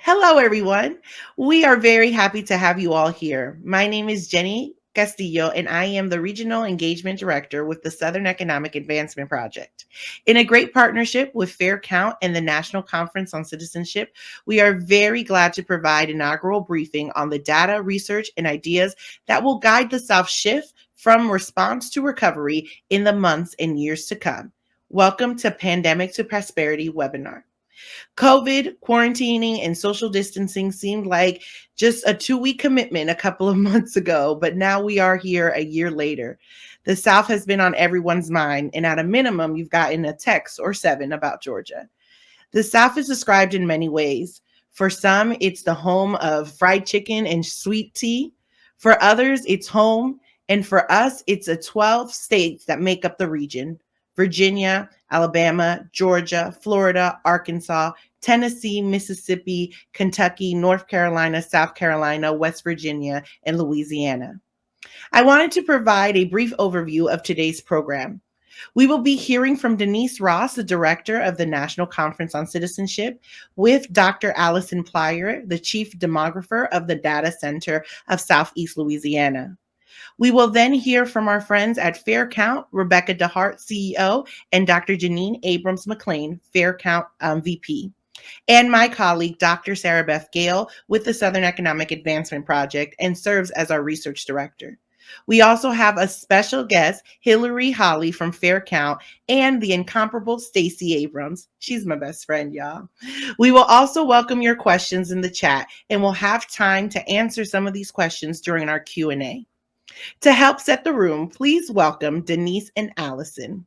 Hello, everyone. We are very happy to have you all here. My name is Jenny Castillo, and I am the Regional Engagement Director with the Southern Economic Advancement Project. In a great partnership with Fair Count and the National Conference on Citizenship, we are very glad to provide inaugural briefing on the data, research, and ideas that will guide the South's shift from response to recovery in the months and years to come. Welcome to Pandemic to Prosperity webinar. COVID, quarantining, and social distancing seemed like just a 2-week commitment a couple of months ago, but now we are here a year later. The South has been on everyone's mind, and at a minimum, you've gotten a text or 7 about Georgia. The South is described in many ways. For some, it's the home of fried chicken and sweet tea. For others, it's home. And for us, it's the 12 states that make up the region: Virginia, Alabama, Georgia, Florida, Arkansas, Tennessee, Mississippi, Kentucky, North Carolina, South Carolina, West Virginia, and Louisiana. I wanted to provide a brief overview of today's program. We will be hearing from Denice Ross, the director of the National Conference on Citizenship, with Dr. Allison Plyer, the chief demographer of the Data Center of Southeast Louisiana. We will then hear from our friends at Fair Count, Rebecca DeHart, CEO, and Dr. Jeanine Abrams McLean, Fair Count VP, and my colleague, Dr. Beth Gehl, with the Southern Economic Advancement Project and serves as our research director. We also have a special guest, Hilary Holly from Fair Count, and the incomparable Stacey Abrams. She's my best friend, y'all. We will also welcome your questions in the chat, and we'll have time to answer some of these questions during our Q&A. To help set the room, please welcome Denice and Allison.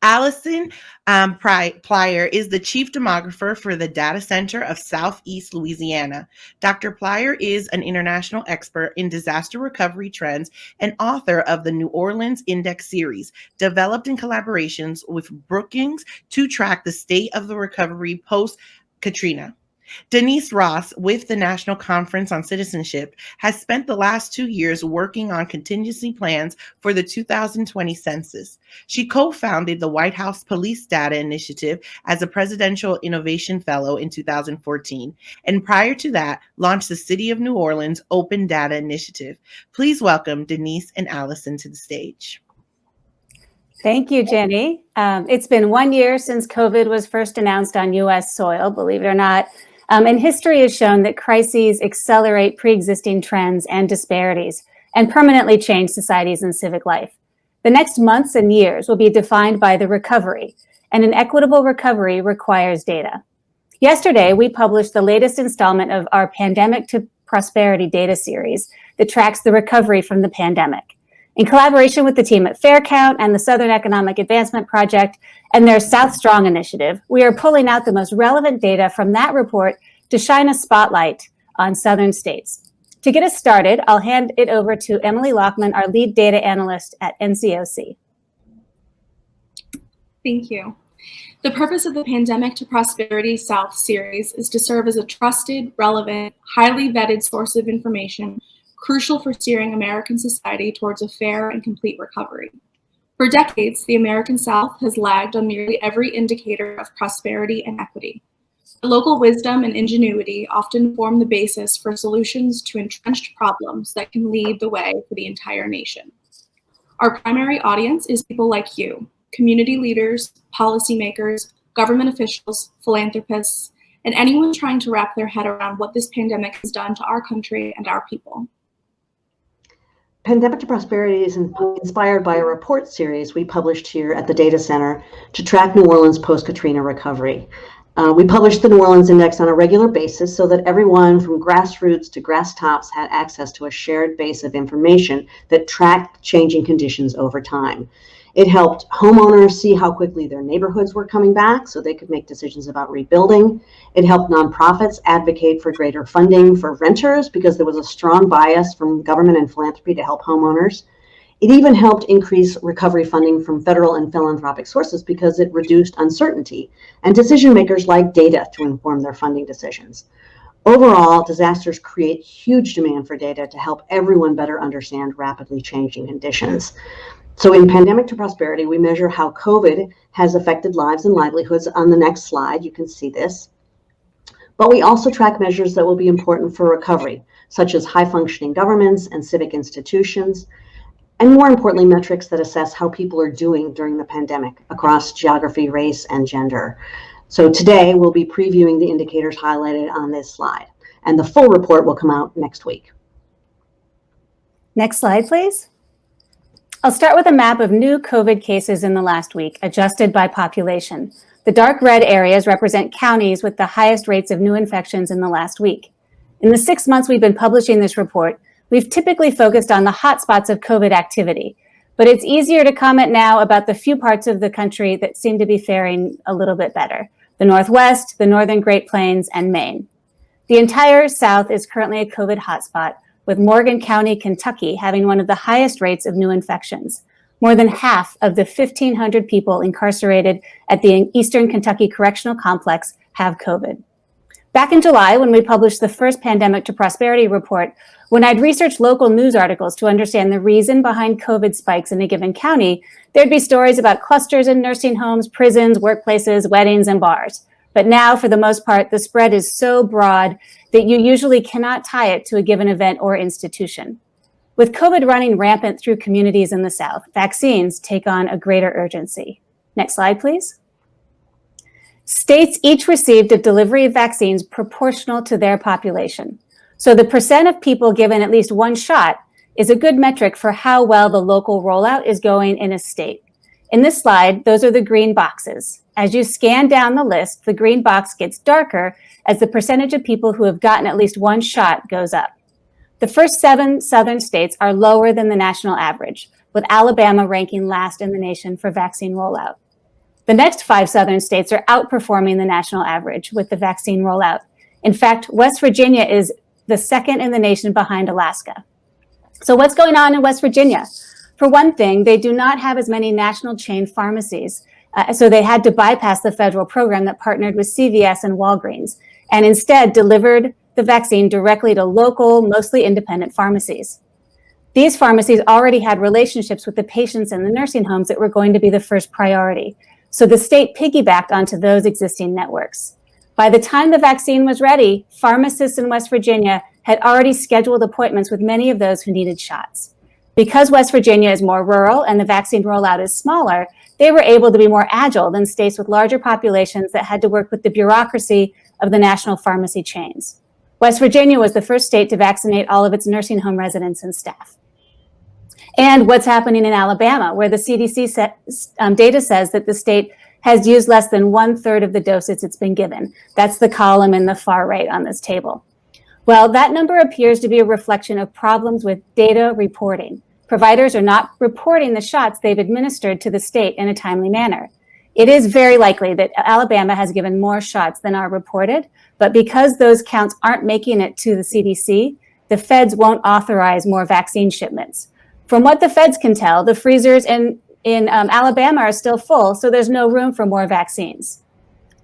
Allison Plyer is the chief demographer for the Data Center of Southeast Louisiana. Dr. Plyer is an international expert in disaster recovery trends and author of the New Orleans Index series, developed in collaborations with Brookings to track the state of the recovery post-Katrina. Denice Ross, with the National Conference on Citizenship, has spent the last 2 years working on contingency plans for the 2020 census. She co-founded the White House Police Data Initiative as a Presidential Innovation Fellow in 2014, and prior to that, launched the City of New Orleans Open Data Initiative. Please welcome Denice and Allison to the stage. Thank you, Jenny. It's been 1 year since COVID was first announced on U.S. soil, believe it or not. And history has shown that crises accelerate pre-existing trends and disparities and permanently change societies and civic life. The next months and years will be defined by the recovery, and an equitable recovery requires data. Yesterday, we published the latest installment of our Pandemic to Prosperity data series that tracks the recovery from the pandemic. In collaboration with the team at Fair Count and the Southern Economic Advancement Project and their South Strong initiative, we are pulling out the most relevant data from that report to shine a spotlight on Southern states. To get us started, I'll hand it over to Emily Lockman, our lead data analyst at NCOC. Thank you. The purpose of the Pandemic to Prosperity South series is to serve as a trusted, relevant, highly vetted source of information crucial for steering American society towards a fair and complete recovery. For decades, the American South has lagged on nearly every indicator of prosperity and equity. Local wisdom and ingenuity often form the basis for solutions to entrenched problems that can lead the way for the entire nation. Our primary audience is people like you, community leaders, policymakers, government officials, philanthropists, and anyone trying to wrap their head around what this pandemic has done to our country and our people. Pandemic to Prosperity is inspired by a report series we published here at the Data Center to track New Orleans post-Katrina recovery. We published the New Orleans Index on a regular basis so that everyone from grassroots to grass tops had access to a shared base of information that tracked changing conditions over time. It helped homeowners see how quickly their neighborhoods were coming back so they could make decisions about rebuilding. It helped nonprofits advocate for greater funding for renters because there was a strong bias from government and philanthropy to help homeowners. It even helped increase recovery funding from federal and philanthropic sources because it reduced uncertainty, and decision makers like data to inform their funding decisions. Overall, disasters create huge demand for data to help everyone better understand rapidly changing conditions. So in Pandemic to Prosperity, we measure how COVID has affected lives and livelihoods. On the next slide, you can see this. But we also track measures that will be important for recovery, such as high-functioning governments and civic institutions, and more importantly, metrics that assess how people are doing during the pandemic across geography, race, and gender. So today, we'll be previewing the indicators highlighted on this slide, and the full report will come out next week. Next slide, please. I'll start with a map of new COVID cases in the last week, adjusted by population. The dark red areas represent counties with the highest rates of new infections in the last week. In the 6 months we've been publishing this report, we've typically focused on the hotspots of COVID activity, but it's easier to comment now about the few parts of the country that seem to be faring a little bit better: the Northwest, the Northern Great Plains, and Maine. The entire South is currently a COVID hotspot, with Morgan County, Kentucky having one of the highest rates of new infections. More than half of the 1,500 people incarcerated at the Eastern Kentucky Correctional Complex have COVID. Back in July, when we published the first Pandemic to Prosperity report, when I'd researched local news articles to understand the reason behind COVID spikes in a given county, there'd be stories about clusters in nursing homes, prisons, workplaces, weddings, and bars. But now, for the most part, the spread is so broad that you usually cannot tie it to a given event or institution. With COVID running rampant through communities in the South, vaccines take on a greater urgency. Next slide, please. States each received a delivery of vaccines proportional to their population. So the percent of people given at least one shot is a good metric for how well the local rollout is going in a state. In this slide, those are the green boxes. As you scan down the list, the green box gets darker as the percentage of people who have gotten at least one shot goes up. The first 7 southern states are lower than the national average, with Alabama ranking last in the nation for vaccine rollout. The next 5 southern states are outperforming the national average with the vaccine rollout. In fact, West Virginia is the second in the nation behind Alaska. So what's going on in West Virginia? For one thing, they do not have as many national chain pharmacies, so they had to bypass the federal program that partnered with CVS and Walgreens, and instead delivered the vaccine directly to local, mostly independent pharmacies. These pharmacies already had relationships with the patients in the nursing homes that were going to be the first priority. So the state piggybacked onto those existing networks. By the time the vaccine was ready, pharmacists in West Virginia had already scheduled appointments with many of those who needed shots. Because West Virginia is more rural and the vaccine rollout is smaller, they were able to be more agile than states with larger populations that had to work with the bureaucracy of the national pharmacy chains. West Virginia was the first state to vaccinate all of its nursing home residents and staff. And what's happening in Alabama, where the CDC data says that the state has used less than 1/3 of the doses it's been given. That's the column in the far right on this table. Well, that number appears to be a reflection of problems with data reporting. Providers are not reporting the shots they've administered to the state in a timely manner. It is very likely that Alabama has given more shots than are reported, but because those counts aren't making it to the CDC, the feds won't authorize more vaccine shipments. From what the feds can tell, the freezers in Alabama are still full, so there's no room for more vaccines.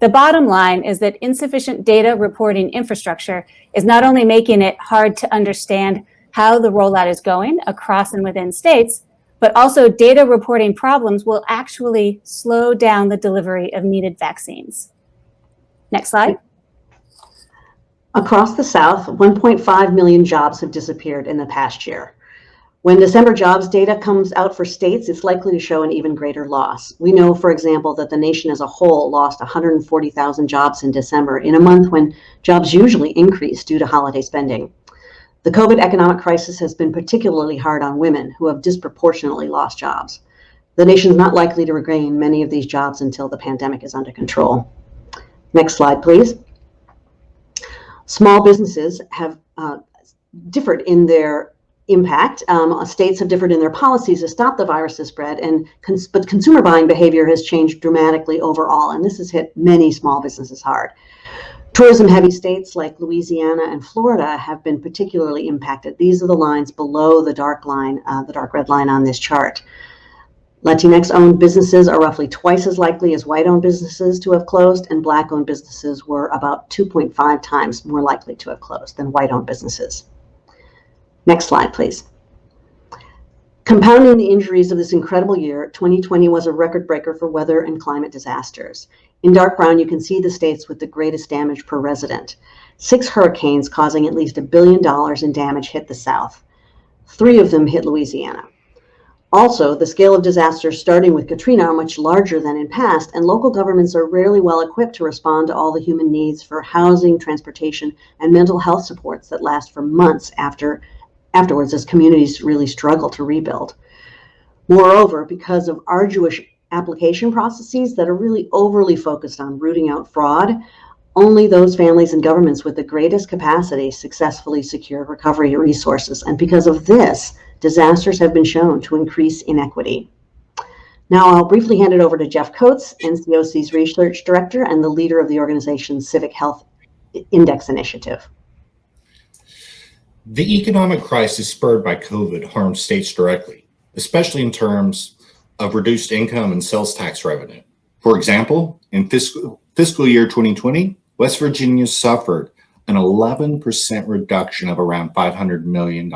The bottom line is that insufficient data reporting infrastructure is not only making it hard to understand how the rollout is going across and within states, but also data reporting problems will actually slow down the delivery of needed vaccines. Next slide. Across the South, 1.5 million jobs have disappeared in the past year. When December jobs data comes out for states, it's likely to show an even greater loss. We know, for example, that the nation as a whole lost 140,000 jobs in December, in a month when jobs usually increase due to holiday spending. The COVID economic crisis has been particularly hard on women, who have disproportionately lost jobs. The nation's not likely to regain many of these jobs until the pandemic is under control. Next slide, please. Small businesses have differed in their impact. States have differed in their policies to stop the virus's spread, but consumer buying behavior has changed dramatically overall, and this has hit many small businesses hard. Tourism-heavy states like Louisiana and Florida have been particularly impacted. These are the lines below the dark line, the dark red line on this chart. Latinx-owned businesses are roughly twice as likely as white-owned businesses to have closed, and Black-owned businesses were about 2.5 times more likely to have closed than white-owned businesses. Next slide, please. Compounding the injuries of this incredible year, 2020 was a record breaker for weather and climate disasters. In dark brown, you can see the states with the greatest damage per resident. 6 hurricanes causing at least $1 billion in damage hit the South. 3 of them hit Louisiana. Also, the scale of disasters starting with Katrina are much larger than in past, and local governments are rarely well equipped to respond to all the human needs for housing, transportation, and mental health supports that last for months afterwards as communities really struggle to rebuild. Moreover, because of arduous application processes that are really overly focused on rooting out fraud, only those families and governments with the greatest capacity successfully secured recovery resources. And because of this, disasters have been shown to increase inequity. Now I'll briefly hand it over to Jeff Coates, NCOC's research director and the leader of the organization's Civic Health Index Initiative. The economic crisis spurred by COVID harmed states directly, especially in terms of reduced income and sales tax revenue. For example, in fiscal year 2020, West Virginia suffered an 11% reduction of around $500 million.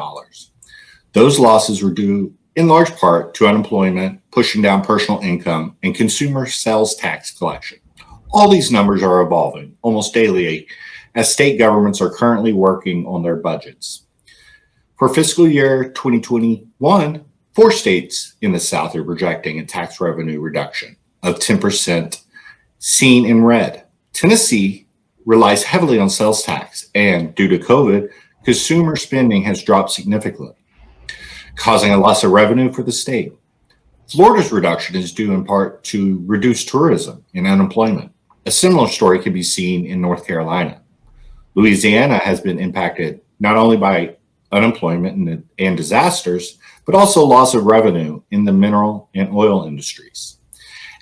Those losses were due in large part to unemployment, pushing down personal income, and consumer sales tax collection. All these numbers are evolving almost daily as state governments are currently working on their budgets. For fiscal year 2021, 4 states in the South are projecting a tax revenue reduction of 10%, seen in red. Tennessee relies heavily on sales tax, and due to COVID, consumer spending has dropped significantly, causing a loss of revenue for the state. Florida's reduction is due in part to reduced tourism and unemployment. A similar story can be seen in North Carolina. Louisiana has been impacted not only by unemployment and disasters, but also loss of revenue in the mineral and oil industries.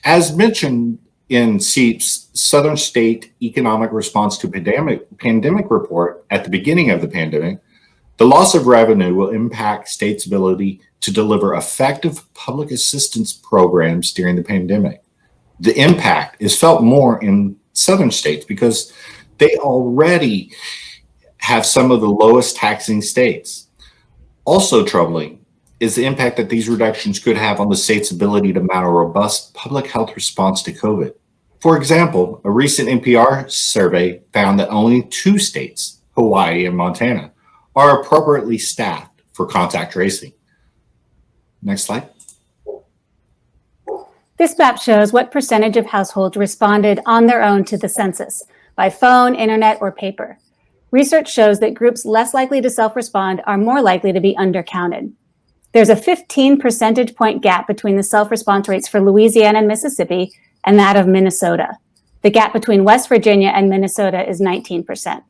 As mentioned in SEEP's Southern State Economic Response to Pandemic report at the beginning of the pandemic, the loss of revenue will impact states' ability to deliver effective public assistance programs during the pandemic. The impact is felt more in southern states because they already have some of the lowest taxing states. Also troubling is the impact that these reductions could have on the state's ability to mount a robust public health response to COVID. For example, a recent NPR survey found that only 2 states, Hawaii and Montana, are appropriately staffed for contact tracing. Next slide. This map shows what percentage of households responded on their own to the census, by phone, internet, or paper. Research shows that groups less likely to self-respond are more likely to be undercounted. There's a 15 percentage point gap between the self-response rates for Louisiana and Mississippi and that of Minnesota. The gap between West Virginia and Minnesota is 19%.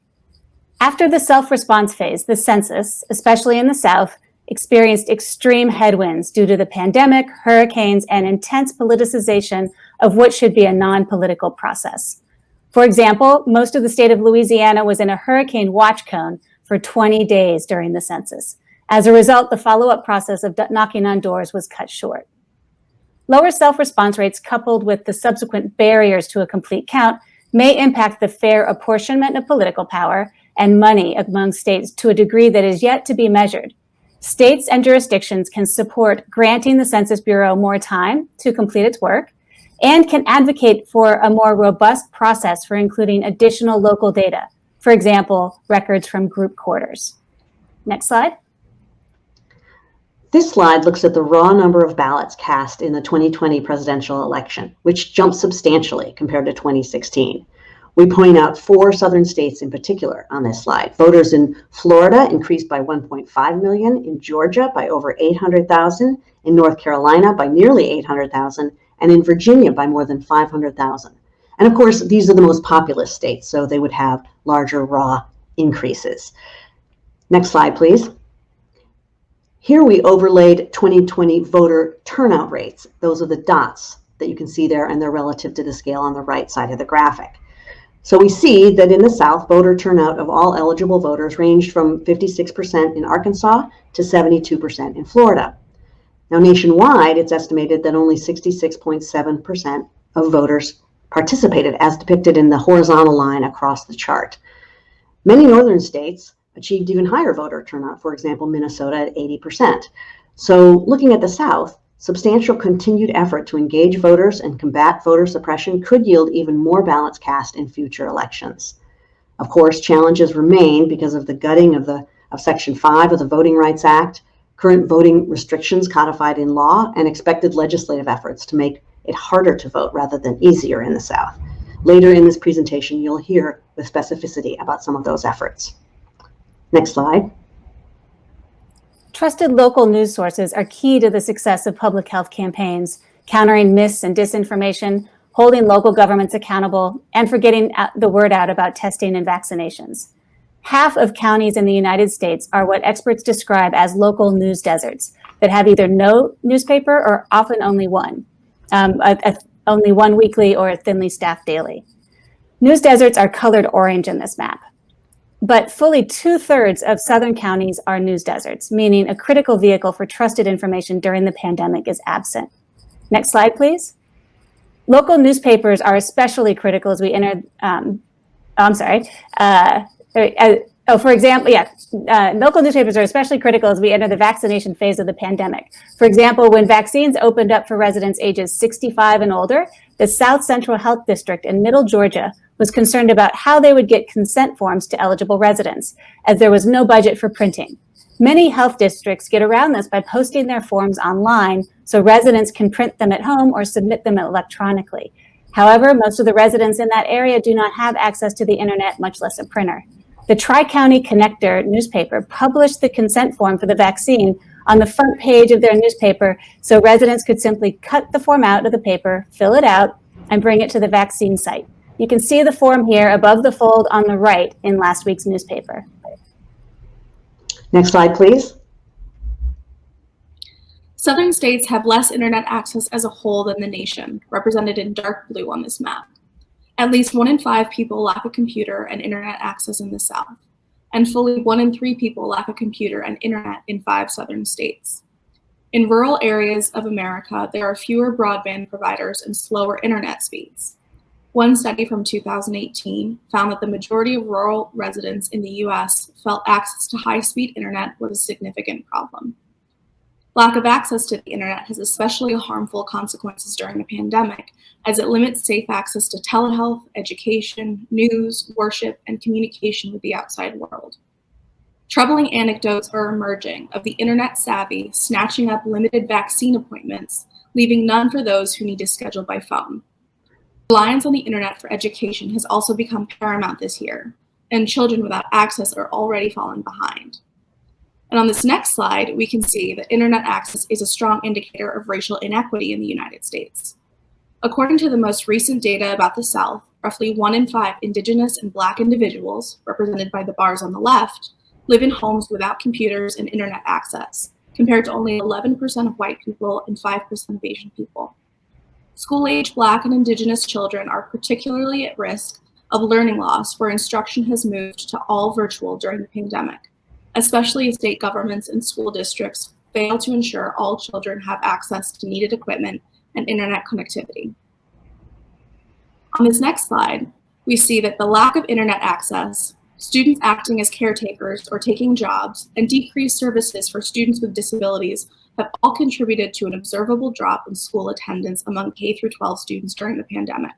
After the self-response phase, the census, especially in the South, experienced extreme headwinds due to the pandemic, hurricanes, and intense politicization of what should be a non-political process. For example, most of the state of Louisiana was in a hurricane watch cone for 20 days during the census. As a result, the follow-up process of knocking on doors was cut short. Lower self-response rates coupled with the subsequent barriers to a complete count may impact the fair apportionment of political power and money among states to a degree that is yet to be measured. States and jurisdictions can support granting the Census Bureau more time to complete its work and can advocate for a more robust process for including additional local data, for example, records from group quarters. Next slide. This slide looks at the raw number of ballots cast in the 2020 presidential election, which jumped substantially compared to 2016. We point out 4 southern states in particular on this slide. Voters in Florida increased by 1.5 million, in Georgia by over 800,000, in North Carolina by nearly 800,000, and in Virginia by more than 500,000. And of course, these are the most populous states, so they would have larger raw increases. Next slide, please. Here we overlaid 2020 voter turnout rates. Those are the dots that you can see there, and they're relative to the scale on the right side of the graphic. So we see that in the South, voter turnout of all eligible voters ranged from 56% in Arkansas to 72% in Florida. Now, nationwide, it's estimated that only 66.7% of voters participated, as depicted in the horizontal line across the chart. Many northern states achieved even higher voter turnout, for example, Minnesota at 80%. So looking at the South, substantial continued effort to engage voters and combat voter suppression could yield even more ballots cast in future elections. Of course, challenges remain because of the gutting of Section 5 of the Voting Rights Act, current voting restrictions codified in law, and expected legislative efforts to make it harder to vote rather than easier in the South. Later in this presentation, you'll hear with specificity about some of those efforts. Next slide. Trusted local news sources are key to the success of public health campaigns, countering myths and disinformation, holding local governments accountable, and for getting the word out about testing and vaccinations. Half of counties in the United States are what experts describe as local news deserts that have either no newspaper or often only one, only one weekly or thinly staffed daily. News deserts are colored orange in this map. But fully 2/3 of southern counties are news deserts, meaning a critical vehicle for trusted information during the pandemic is absent. Next slide, please. Local newspapers are especially critical as we enter, for example, local newspapers are especially critical as we enter the vaccination phase of the pandemic. For example, when vaccines opened up for residents ages 65 and older, the South Central Health District in Middle Georgia was concerned about how they would get consent forms to eligible residents, as there was no budget for printing. Many health districts get around this by posting their forms online so residents can print them at home or submit them electronically. However, most of the residents in that area do not have access to the internet, much less a printer. The Tri-County Connector newspaper published the consent form for the vaccine on the front page of their newspaper so residents could simply cut the form out of the paper, fill it out, and bring it to the vaccine site. You can see the form here above the fold on the right in last week's newspaper. Next slide, please. Southern states have less internet access as a whole than the nation, represented in dark blue on this map. At least 1 in 5 people lack a computer and internet access in the South, and fully 1 in 3 people lack a computer and internet in 5 southern states. In rural areas of America, there are fewer broadband providers and slower internet speeds. One study from 2018 found that the majority of rural residents in the US felt access to high-speed internet was a significant problem. Lack of access to the internet has especially harmful consequences during the pandemic, as it limits safe access to telehealth, education, news, worship, and communication with the outside world. Troubling anecdotes are emerging of the internet savvy snatching up limited vaccine appointments, leaving none for those who need to schedule by phone. Reliance on the internet for education has also become paramount this year, and children without access are already falling behind. And on this next slide, we can see that internet access is a strong indicator of racial inequity in the United States. According to the most recent data about the South, roughly 1 in 5 Indigenous and Black individuals, represented by the bars on the left, live in homes without computers and internet access, compared to only 11% of white people and 5% of Asian people. School-age Black and Indigenous children are particularly at risk of learning loss where instruction has moved to all virtual during the pandemic, especially as state governments and school districts fail to ensure all children have access to needed equipment and internet connectivity. On this next slide, we see that the lack of internet access, students acting as caretakers or taking jobs, and decreased services for students with disabilities have all contributed to an observable drop in school attendance among K-12 students during the pandemic.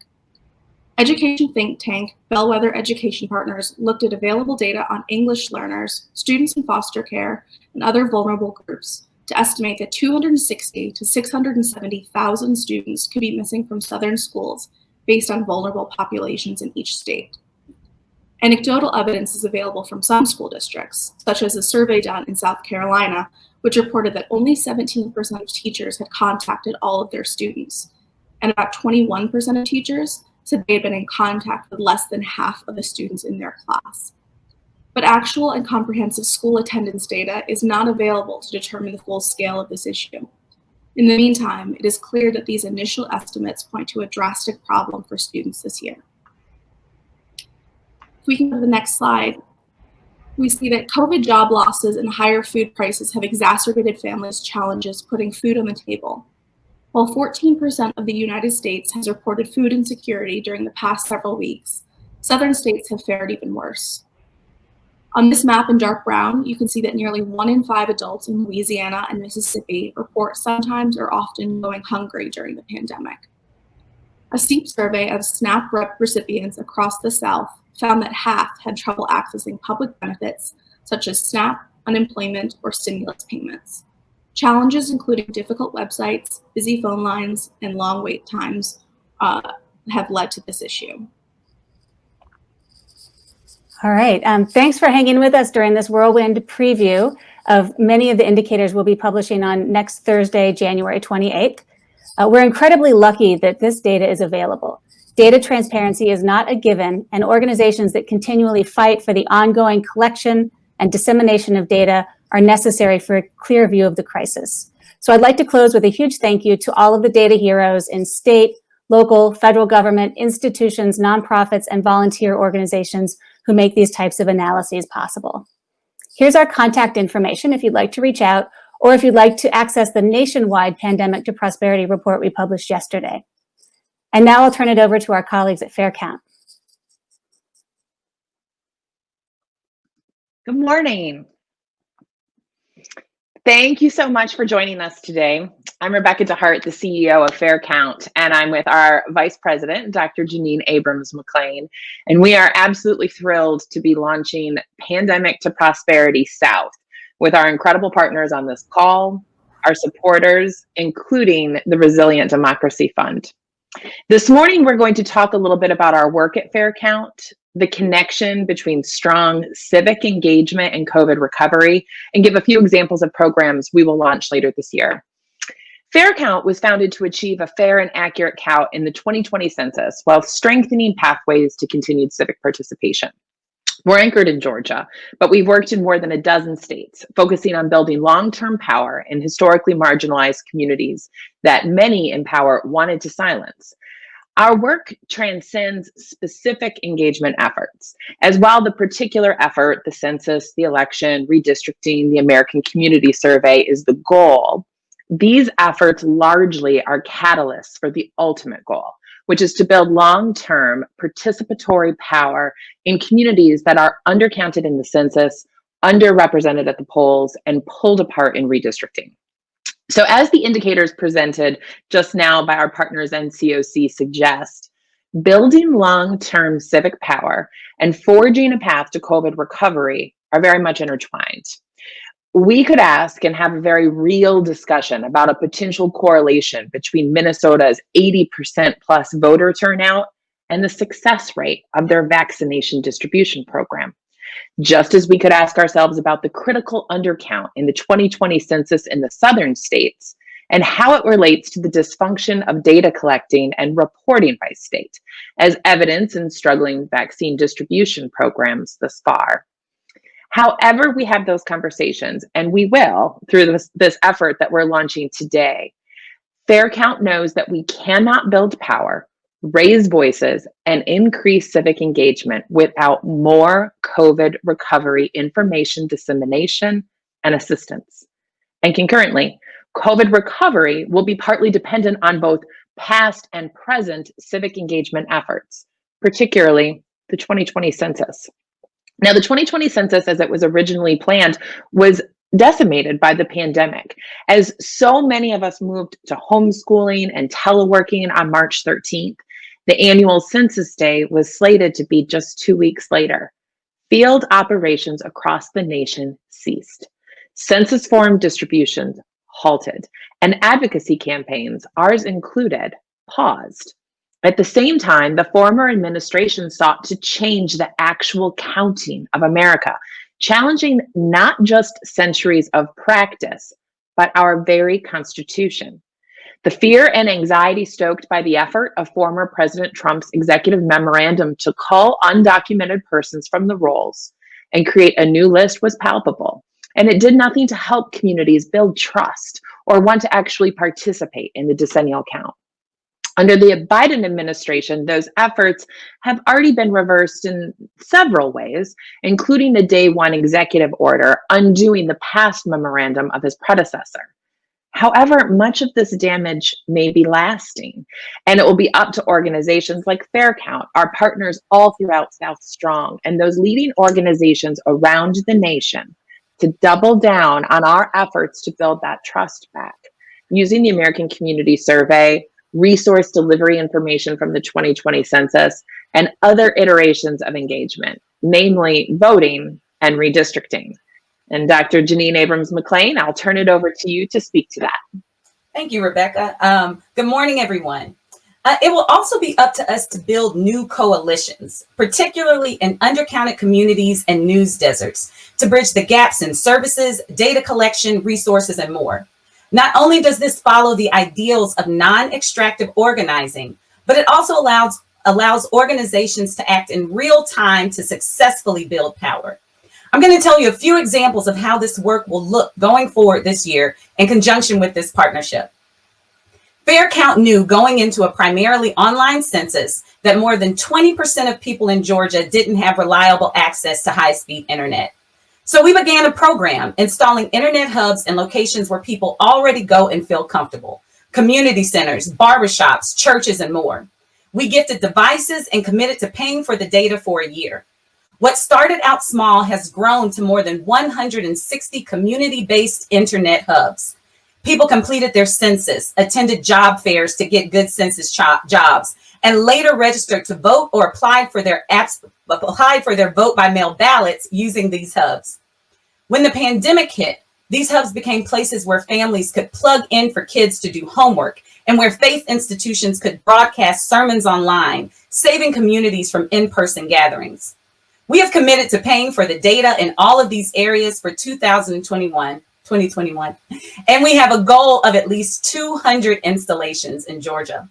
Education think tank Bellwether Education Partners looked at available data on English learners, students in foster care, and other vulnerable groups to estimate that 260 to 670,000 students could be missing from Southern schools based on vulnerable populations in each state. Anecdotal evidence is available from some school districts, such as a survey done in South Carolina, which reported that only 17% of teachers had contacted all of their students, and about 21% of teachers said they had been in contact with less than half of the students in their class. But actual and comprehensive school attendance data is not available to determine the full scale of this issue. In the meantime, it is clear that these initial estimates point to a drastic problem for students this year. If we can go to the next slide, we see that COVID job losses and higher food prices have exacerbated families' challenges putting food on the table. While 14% of the United States has reported food insecurity during the past several weeks, southern states have fared even worse. On this map in dark brown, you can see that nearly 1 in 5 adults in Louisiana and Mississippi report sometimes or often going hungry during the pandemic. A SEEP survey of SNAP recipients across the South found that half had trouble accessing public benefits such as SNAP, unemployment, or stimulus payments. Challenges including difficult websites, busy phone lines, and long wait times have led to this issue. All right, thanks for hanging with us during this whirlwind preview of many of the indicators we'll be publishing on next Thursday, January 28th. We're incredibly lucky that this data is available. Data transparency is not a given, and organizations that continually fight for the ongoing collection and dissemination of data are necessary for a clear view of the crisis. So I'd like to close with a huge thank you to all of the data heroes in state, local, federal government, institutions, nonprofits, and volunteer organizations who make these types of analyses possible. Here's our contact information if you'd like to reach out, or if you'd like to access the nationwide Pandemic to Prosperity report we published yesterday. And now I'll turn it over to our colleagues at Fair Count. Good morning. Thank you so much for joining us today. I'm Rebecca DeHart, the CEO of Fair Count, and I'm with our Vice President, Dr. Jeanine Abrams McLean, and we are absolutely thrilled to be launching Pandemic to Prosperity South with our incredible partners on this call, our supporters, including the Resilient Democracy Fund. This morning, we're going to talk a little bit about our work at Fair Count, the connection between strong civic engagement and COVID recovery, and give a few examples of programs we will launch later this year. Fair Count was founded to achieve a fair and accurate count in the 2020 census while strengthening pathways to continued civic participation. We're anchored in Georgia, but we've worked in more than a dozen states, focusing on building long-term power in historically marginalized communities that many in power wanted to silence. Our work transcends specific engagement efforts, as while the particular effort, the census, the election, redistricting, the American Community Survey is the goal, these efforts largely are catalysts for the ultimate goal, which is to build long-term participatory power in communities that are undercounted in the census, underrepresented at the polls, and pulled apart in redistricting. So as the indicators presented just now by our partners NCOC suggest, building long-term civic power and forging a path to COVID recovery are very much intertwined. We could ask and have a very real discussion about a potential correlation between Minnesota's 80% plus voter turnout and the success rate of their vaccination distribution program. Just as we could ask ourselves about the critical undercount in the 2020 census in the southern states and how it relates to the dysfunction of data collecting and reporting by state, as evidence in struggling vaccine distribution programs thus far. However, we have those conversations, and we will through this effort that we're launching today. Fair Count knows that we cannot build power, raise voices, and increase civic engagement without more COVID recovery information dissemination and assistance. And concurrently, COVID recovery will be partly dependent on both past and present civic engagement efforts, particularly the 2020 census. Now, the 2020 census, as it was originally planned, was decimated by the pandemic, as so many of us moved to homeschooling and teleworking on March 13th. The annual census day was slated to be just 2 weeks later. Field operations across the nation ceased. Census form distributions halted, and advocacy campaigns, ours included, paused. At the same time, the former administration sought to change the actual counting of America, challenging not just centuries of practice, but our very Constitution. The fear and anxiety stoked by the effort of former President Trump's executive memorandum to cull undocumented persons from the rolls and create a new list was palpable, and it did nothing to help communities build trust or want to actually participate in the decennial count. Under the Biden administration, those efforts have already been reversed in several ways, including the day one executive order undoing the past memorandum of his predecessor. However, much of this damage may be lasting, and it will be up to organizations like Fair Count, our partners all throughout South Strong, and those leading organizations around the nation to double down on our efforts to build that trust back. Using the American Community Survey, resource delivery information from the 2020 census, and other iterations of engagement, namely voting and redistricting. And Dr. Jeanine Abrams McLean, I'll turn it over to you to speak to that. Thank you, Rebecca. Good morning, everyone. It will also be up to us to build new coalitions, particularly in undercounted communities and news deserts, to bridge the gaps in services, data collection, resources, and more. Not only does this follow the ideals of non-extractive organizing, but it also allows organizations to act in real time to successfully build power. I'm going to tell you a few examples of how this work will look going forward this year in conjunction with this partnership. Fair Count knew going into a primarily online census that more than 20% of people in Georgia didn't have reliable access to high-speed internet. So we began a program installing internet hubs in locations where people already go and feel comfortable: community centers, barbershops, churches, and more. We gifted devices and committed to paying for the data for a year. What started out small has grown to more than 160 community-based internet hubs. People completed their census, attended job fairs to get good census jobs, and later registered to vote or applied for their vote by mail ballots using these hubs. When the pandemic hit, these hubs became places where families could plug in for kids to do homework and where faith institutions could broadcast sermons online, saving communities from in-person gatherings. We have committed to paying for the data in all of these areas for 2021, and we have a goal of at least 200 installations in Georgia.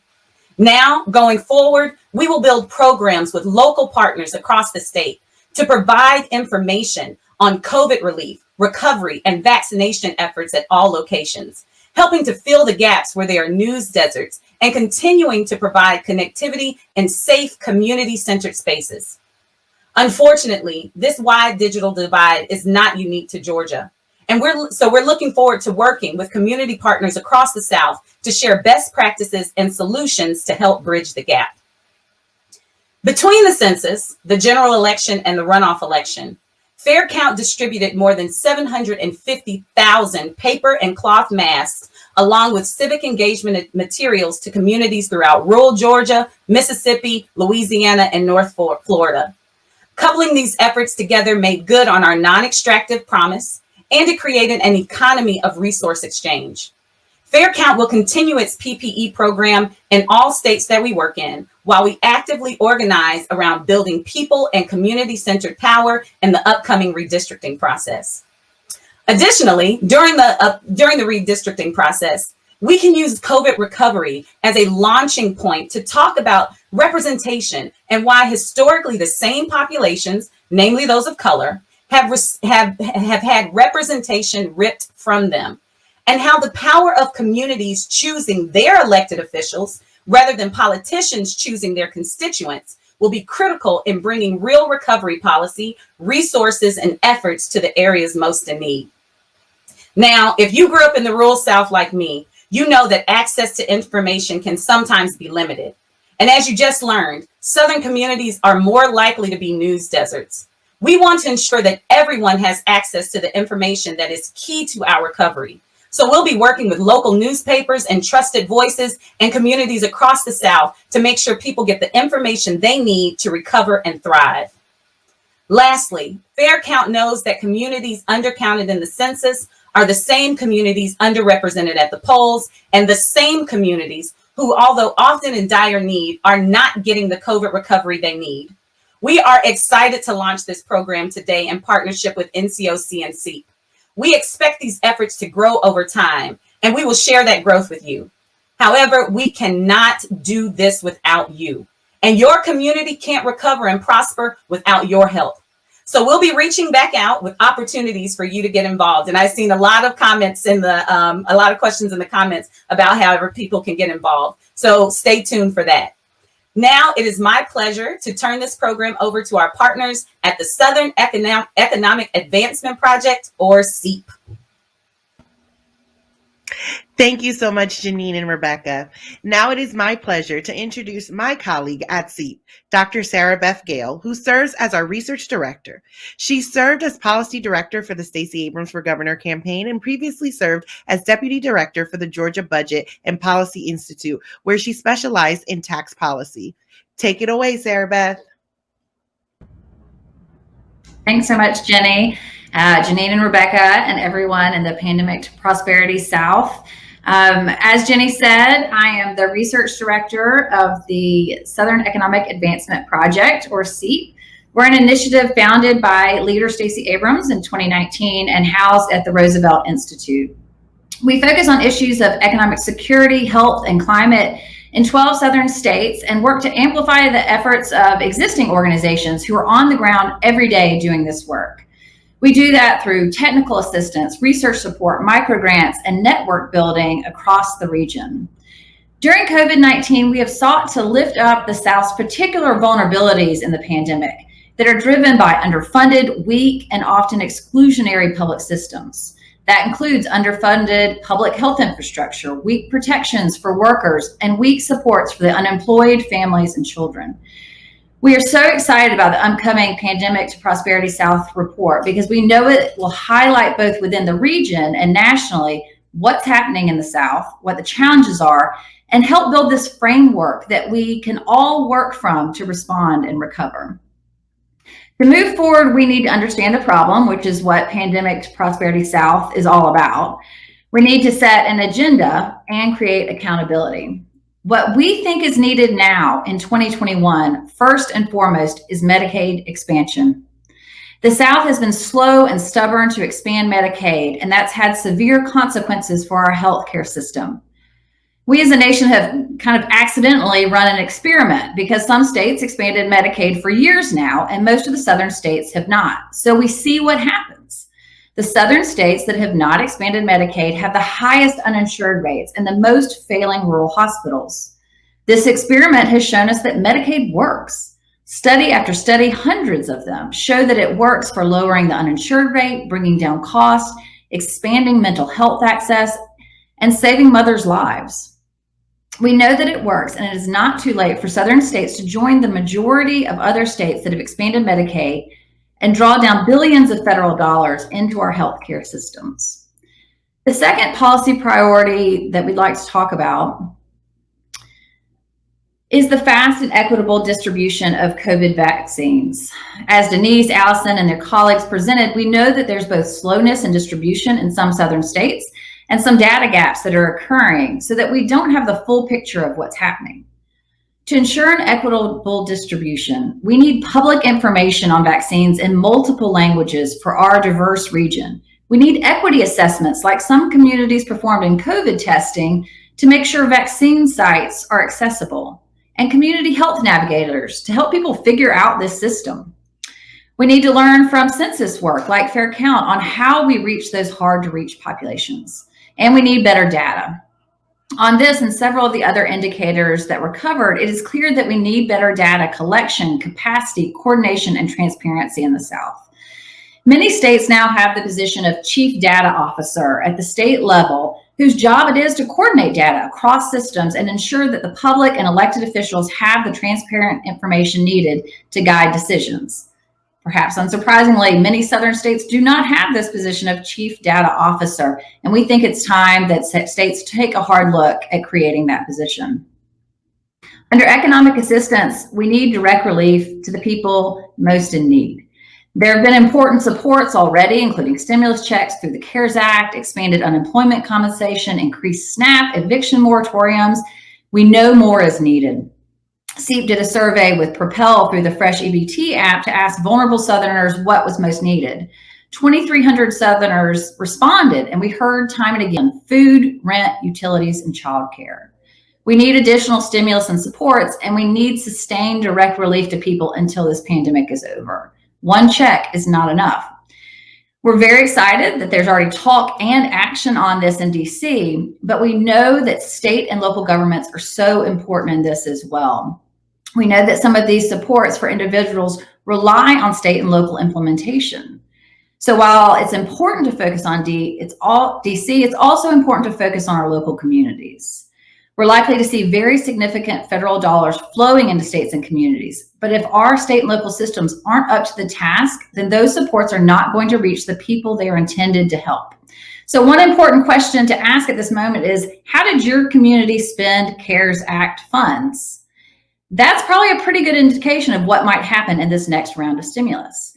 Now, going forward, we will build programs with local partners across the state to provide information on COVID relief, recovery, and vaccination efforts at all locations, helping to fill the gaps where there are news deserts and continuing to provide connectivity in safe community-centered spaces. Unfortunately, this wide digital divide is not unique to Georgia. And we're looking forward to working with community partners across the South to share best practices and solutions to help bridge the gap. Between the census, the general election, and the runoff election, Fair Count distributed more than 750,000 paper and cloth masks, along with civic engagement materials to communities throughout rural Georgia, Mississippi, Louisiana, and North Florida. Coupling these efforts together made good on our non-extractive promise, and it created an economy of resource exchange. Fair Count will continue its PPE program in all states that we work in, while we actively organize around building people and community-centered power in the upcoming redistricting process. Additionally, during the redistricting process, we can use COVID recovery as a launching point to talk about representation and why historically the same populations, namely those of color, have had representation ripped from them, and how the power of communities choosing their elected officials rather than politicians choosing their constituents will be critical in bringing real recovery policy, resources, and efforts to the areas most in need. Now, if you grew up in the rural South like me, you know that access to information can sometimes be limited. And as you just learned, Southern communities are more likely to be news deserts. We want to ensure that everyone has access to the information that is key to our recovery. So we'll be working with local newspapers and trusted voices and communities across the South to make sure people get the information they need to recover and thrive. Lastly, Fair Count knows that communities undercounted in the census are the same communities underrepresented at the polls, and the same communities who, although often in dire need, are not getting the COVID recovery they need. We are excited to launch this program today in partnership with NCOC and SEEP. We expect these efforts to grow over time, and we will share that growth with you. However, we cannot do this without you, and your community can't recover and prosper without your help. So we'll be reaching back out with opportunities for you to get involved. And I've seen a lot of comments a lot of questions in the comments about how people can get involved. So stay tuned for that. Now it is my pleasure to turn this program over to our partners at the Southern Economic Advancement Project, or SEEP. Thank you so much, Jeanine and Rebecca. Now it is my pleasure to introduce my colleague at SEAP, Dr. Sarah Beth Gehl, who serves as our research director. She served as policy director for the Stacey Abrams for Governor campaign and previously served as deputy director for the Georgia Budget and Policy Institute, where she specialized in tax policy. Take it away, Sarah Beth. Thanks so much, Jenny, Jeanine and Rebecca, and everyone in the Pandemic to Prosperity South. As Jenny said, I am the research director of the Southern Economic Advancement Project, or SEAP. We're an initiative founded by leader Stacey Abrams in 2019 and housed at the Roosevelt Institute. We focus on issues of economic security, health, and climate in 12 southern states and work to amplify the efforts of existing organizations who are on the ground every day doing this work. We do that through technical assistance, research support, microgrants, and network building across the region. During COVID-19, we have sought to lift up the South's particular vulnerabilities in the pandemic that are driven by underfunded, weak, and often exclusionary public systems. That includes underfunded public health infrastructure, weak protections for workers, and weak supports for the unemployed, families, and children. We are so excited about the upcoming Pandemic to Prosperity South report because we know it will highlight both within the region and nationally what's happening in the South, what the challenges are, and help build this framework that we can all work from to respond and recover. To move forward, we need to understand the problem, which is what Pandemic to Prosperity South is all about. We need to set an agenda and create accountability. What we think is needed now in 2021, first and foremost, is Medicaid expansion. The South has been slow and stubborn to expand Medicaid, and that's had severe consequences for our healthcare system. We as a nation have kind of accidentally run an experiment because some states expanded Medicaid for years now, and most of the southern states have not. So we see what happens. The southern states that have not expanded Medicaid have the highest uninsured rates and the most failing rural hospitals. This experiment has shown us that Medicaid works. Study after study, hundreds of them, show that it works for lowering the uninsured rate, bringing down costs, expanding mental health access, and saving mothers' lives. We know that it works, and it is not too late for southern states to join the majority of other states that have expanded Medicaid and draw down billions of federal dollars into our healthcare systems. The second policy priority that we'd like to talk about is the fast and equitable distribution of COVID vaccines. As Denice, Allison, and their colleagues presented, we know that there's both slowness in distribution in some southern states and some data gaps that are occurring so that we don't have the full picture of what's happening. To ensure an equitable distribution, we need public information on vaccines in multiple languages for our diverse region. We need equity assessments like some communities performed in COVID testing to make sure vaccine sites are accessible, and community health navigators to help people figure out this system. We need to learn from census work like Fair Count on how we reach those hard to reach populations, and we need better data. On this and several of the other indicators that were covered, it is clear that we need better data collection, capacity, coordination, and transparency in the South. Many states now have the position of chief data officer at the state level, whose job it is to coordinate data across systems and ensure that the public and elected officials have the transparent information needed to guide decisions. Perhaps unsurprisingly, many southern states do not have this position of chief data officer, and we think it's time that states take a hard look at creating that position. Under economic assistance, we need direct relief to the people most in need. There have been important supports already, including stimulus checks through the CARES Act, expanded unemployment compensation, increased SNAP, eviction moratoriums. We know more is needed. SEAP did a survey with Propel through the Fresh EBT app to ask vulnerable Southerners what was most needed. 2,300 Southerners responded, and we heard time and again, food, rent, utilities, and childcare. We need additional stimulus and supports, and we need sustained direct relief to people until this pandemic is over. One check is not enough. We're very excited that there's already talk and action on this in DC, but we know that state and local governments are so important in this as well. We know that some of these supports for individuals rely on state and local implementation. So while it's important to focus on DC, it's also important to focus on our local communities. We're likely to see very significant federal dollars flowing into states and communities. But if our state and local systems aren't up to the task, then those supports are not going to reach the people they are intended to help. So one important question to ask at this moment is, how did your community spend CARES Act funds? That's probably a pretty good indication of what might happen in this next round of stimulus.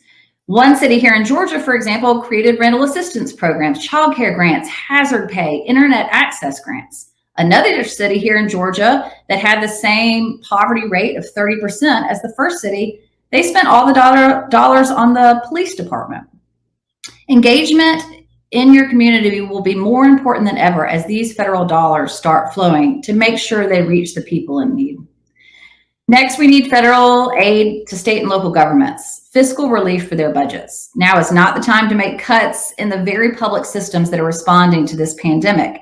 One city here in Georgia, for example, created rental assistance programs, childcare grants, hazard pay, internet access grants. Another city here in Georgia that had the same poverty rate of 30% as the first city, they spent all the dollars on the police department. Engagement in your community will be more important than ever as these federal dollars start flowing to make sure they reach the people in need. Next, we need federal aid to state and local governments, fiscal relief for their budgets. Now is not the time to make cuts in the very public systems that are responding to this pandemic.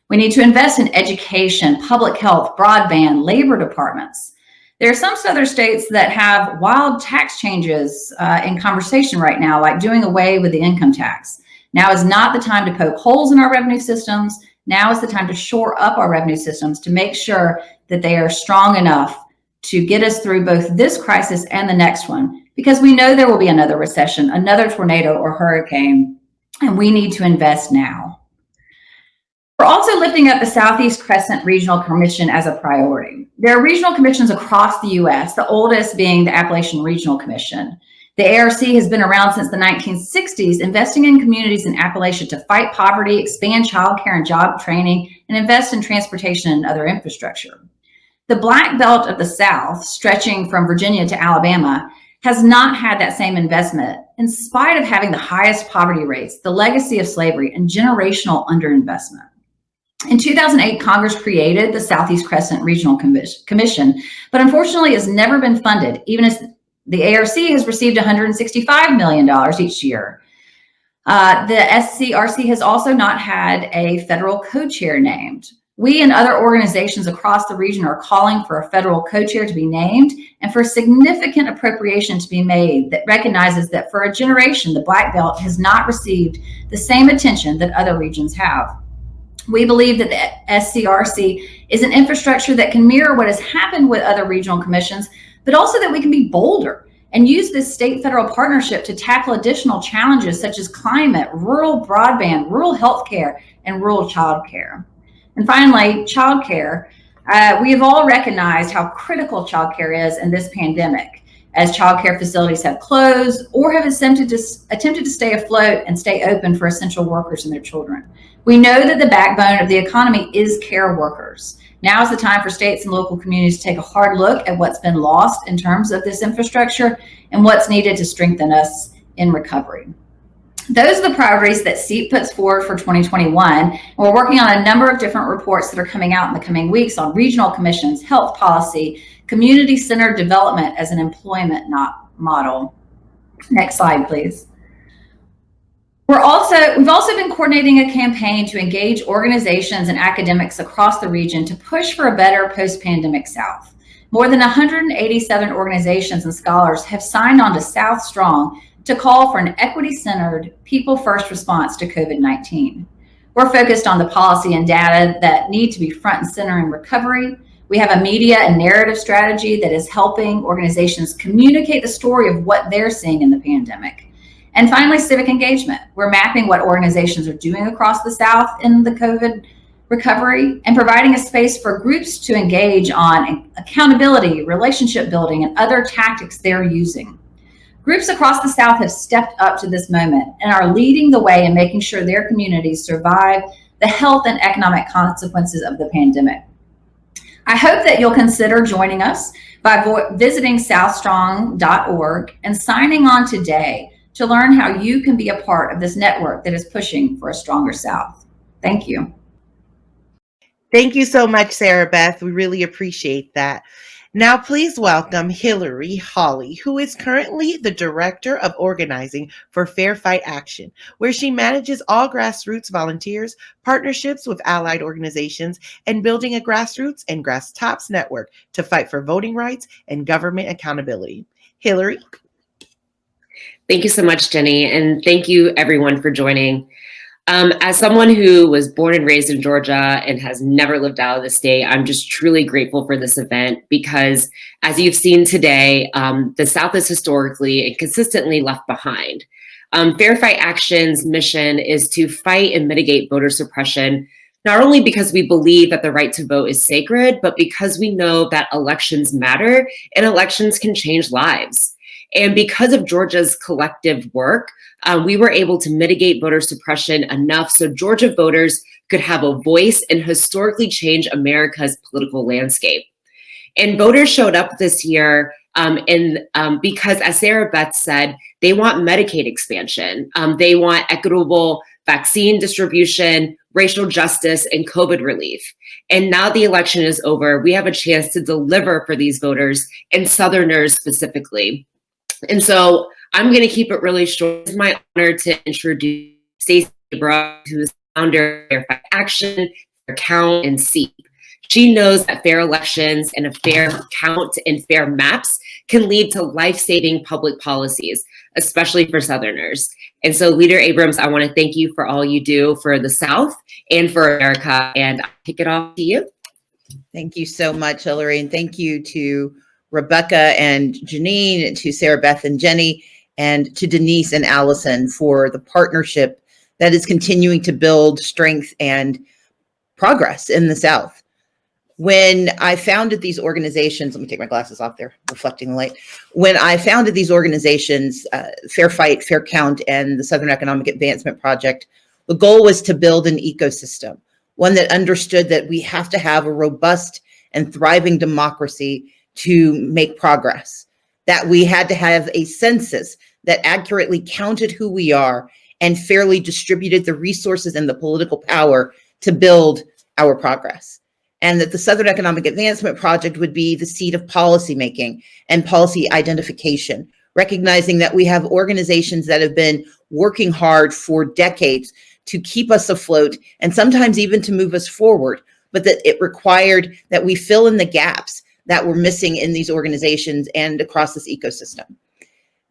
We need to invest in education, public health, broadband, labor departments. There are some other states that have wild tax changes in conversation right now, like doing away with the income tax. Now is not the time to poke holes in our revenue systems. Now is the time to shore up our revenue systems to make sure that they are strong enough to get us through both this crisis and the next one, because we know there will be another recession, another tornado or hurricane, and we need to invest now. We're also lifting up the Southeast Crescent Regional Commission as a priority. There are regional commissions across the U.S., the oldest being the Appalachian Regional Commission. The ARC has been around since the 1960s, investing in communities in Appalachia to fight poverty, expand childcare and job training, and invest in transportation and other infrastructure. The Black Belt of the South, stretching from Virginia to Alabama, has not had that same investment in spite of having the highest poverty rates, the legacy of slavery, and generational underinvestment. In 2008, Congress created the Southeast Crescent Regional Commission, but unfortunately has never been funded, even as the ARC has received $165 million each year. The SCRC has also not had a federal co-chair named. We and other organizations across the region are calling for a federal co-chair to be named and for significant appropriation to be made that recognizes that for a generation, the Black Belt has not received the same attention that other regions have. We believe that the SCRC is an infrastructure that can mirror what has happened with other regional commissions, but also that we can be bolder and use this state-federal partnership to tackle additional challenges such as climate, rural broadband, rural healthcare, and rural childcare. And finally, childcare. We have all recognized how critical childcare is in this pandemic, as childcare facilities have closed or have attempted to stay afloat and stay open for essential workers and their children. We know that the backbone of the economy is care workers. Now is the time for states and local communities to take a hard look at what's been lost in terms of this infrastructure and what's needed to strengthen us in recovery. Those are the priorities that SEAT puts forward for 2021. And we're working on a number of different reports that are coming out in the coming weeks on regional commissions, health policy, community-centered development as an employment model. Next slide, please. We've also been coordinating a campaign to engage organizations and academics across the region to push for a better post-pandemic South. More than 187 organizations and scholars have signed on to South Strong to call for an equity-centered, people-first response to COVID-19. We're focused on the policy and data that need to be front and center in recovery. We have a media and narrative strategy that is helping organizations communicate the story of what they're seeing in the pandemic. And finally, civic engagement. We're mapping what organizations are doing across the South in the COVID recovery and providing a space for groups to engage on accountability, relationship building, and other tactics they're using. Groups across the South have stepped up to this moment and are leading the way in making sure their communities survive the health and economic consequences of the pandemic. I hope that you'll consider joining us by visiting southstrong.org and signing on today to learn how you can be a part of this network that is pushing for a stronger South. Thank you. Thank you so much, Sarah Beth. We really appreciate that. Now, please welcome Hilary Holly, who is currently the Director of Organizing for Fair Fight Action, where she manages all grassroots volunteers, partnerships with allied organizations, and building a grassroots and grasstops network to fight for voting rights and government accountability. Hilary? Thank you so much, Jenny, and thank you everyone for joining. As someone who was born and raised in Georgia and has never lived out of the state, I'm just truly grateful for this event because, as you've seen today, the South is historically and consistently left behind. Fair Fight Action's mission is to fight and mitigate voter suppression, not only because we believe that the right to vote is sacred, but because we know that elections matter and elections can change lives. And because of Georgia's collective work, we were able to mitigate voter suppression enough so Georgia voters could have a voice and historically change America's political landscape. And voters showed up this year because, as Sarah Beth said, they want Medicaid expansion. They want equitable vaccine distribution, racial justice, and COVID relief. And now the election is over, we have a chance to deliver for these voters and Southerners specifically. And so I'm going to keep it really short. It's my honor to introduce Stacey Abrams, who is founder of Fair Fight Action, Fair Count, and SEEP. She knows that fair elections and a fair count and fair maps can lead to life-saving public policies, especially for Southerners. And so, Leader Abrams, I want to thank you for all you do for the South and for America, and I'll kick it off to you. Thank you so much, Hilary, and thank you to Rebecca and Jeanine, and to Sarah Beth and Genny, and to Denice and Allison for the partnership that is continuing to build strength and progress in the South. When I founded these organizations, let me take my glasses off, they're reflecting the light. When I founded these organizations, Fair Fight, Fair Count, and the Southern Economic Advancement Project, the goal was to build an ecosystem, one that understood that we have to have a robust and thriving democracy to make progress, that we had to have a census that accurately counted who we are and fairly distributed the resources and the political power to build our progress, and that the Southern Economic Advancement Project would be the seat of policymaking and policy identification, recognizing that we have organizations that have been working hard for decades to keep us afloat and sometimes even to move us forward, but that it required that we fill in the gaps that were missing in these organizations and across this ecosystem.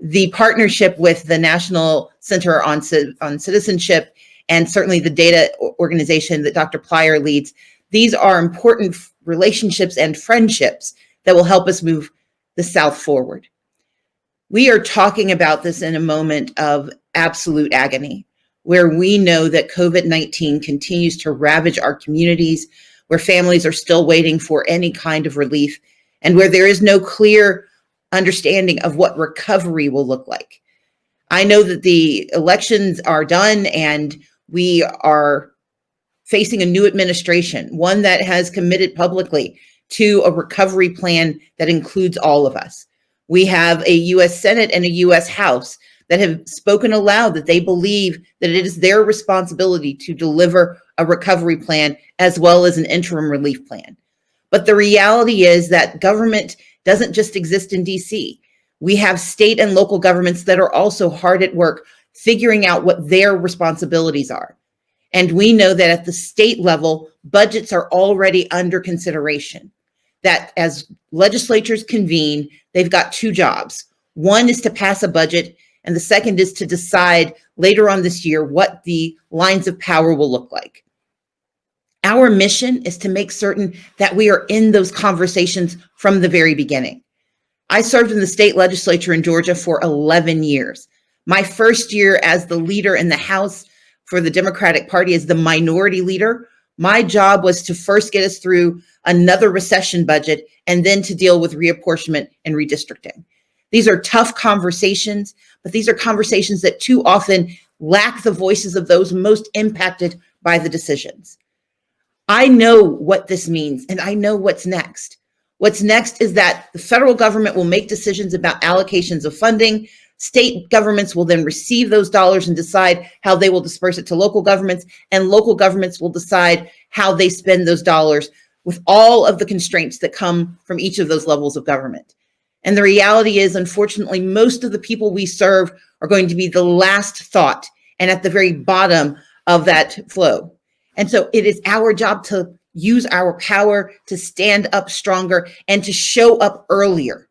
The partnership with the National Center on Citizenship and certainly the data organization that Dr. Plyer leads, these are important relationships and friendships that will help us move the South forward. We are talking about this in a moment of absolute agony, where we know that COVID-19 continues to ravage our communities, where families are still waiting for any kind of relief, and where there is no clear understanding of what recovery will look like. I know that the elections are done and we are facing a new administration, one that has committed publicly to a recovery plan that includes all of us. We have a U.S. Senate and a U.S. House that have spoken aloud that they believe that it is their responsibility to deliver a recovery plan as well as an interim relief plan. But the reality is that government doesn't just exist in DC. We have state and local governments that are also hard at work figuring out what their responsibilities are. And we know that at the state level, budgets are already under consideration. That as legislatures convene, they've got two jobs. One is to pass a budget, and the second is to decide later on this year what the lines of power will look like. Our mission is to make certain that we are in those conversations from the very beginning. I served in the state legislature in Georgia for 11 years. My first year as the leader in the House for the Democratic Party as the minority leader, my job was to first get us through another recession budget and then to deal with reapportionment and redistricting. These are tough conversations, but these are conversations that too often lack the voices of those most impacted by the decisions. I know what this means, and I know what's next. What's next is that the federal government will make decisions about allocations of funding. State governments will then receive those dollars and decide how they will disperse it to local governments, and local governments will decide how they spend those dollars with all of the constraints that come from each of those levels of government. And the reality is, unfortunately, most of the people we serve are going to be the last thought and at the very bottom of that flow. And so it is our job to use our power to stand up stronger and to show up earlier.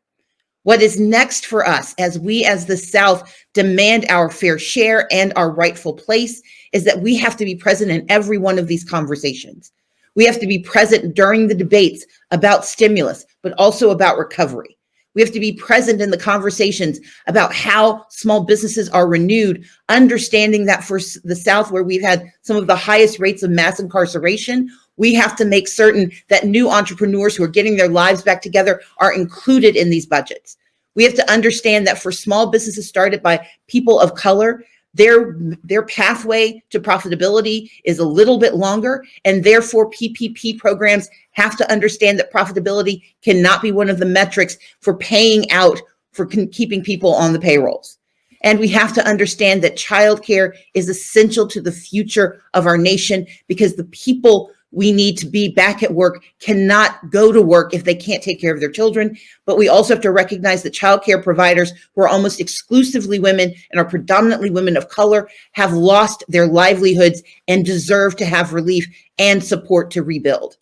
What is next for us as we as the South demand our fair share and our rightful place is that we have to be present in every one of these conversations. We have to be present during the debates about stimulus, but also about recovery. We have to be present in the conversations about how small businesses are renewed, understanding that for the South, where we've had some of the highest rates of mass incarceration, we have to make certain that new entrepreneurs who are getting their lives back together are included in these budgets. We have to understand that for small businesses started by people of color, their pathway to profitability is a little bit longer, and therefore PPP programs have to understand that profitability cannot be one of the metrics for paying out for keeping people on the payrolls. And we have to understand that childcare is essential to the future of our nation, because the people we need to be back at work cannot go to work if they can't take care of their children. But we also have to recognize that childcare providers, who are almost exclusively women and are predominantly women of color, have lost their livelihoods and deserve to have relief and support to rebuild.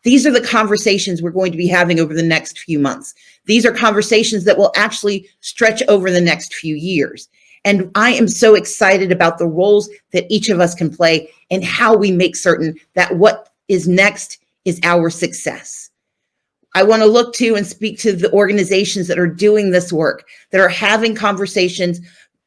These are the conversations we're going to be having over the next few months. These are conversations that will actually stretch over the next few years. And I am so excited about the roles that each of us can play and how we make certain that what is next is our success. I want to look to and speak to the organizations that are doing this work, that are having conversations,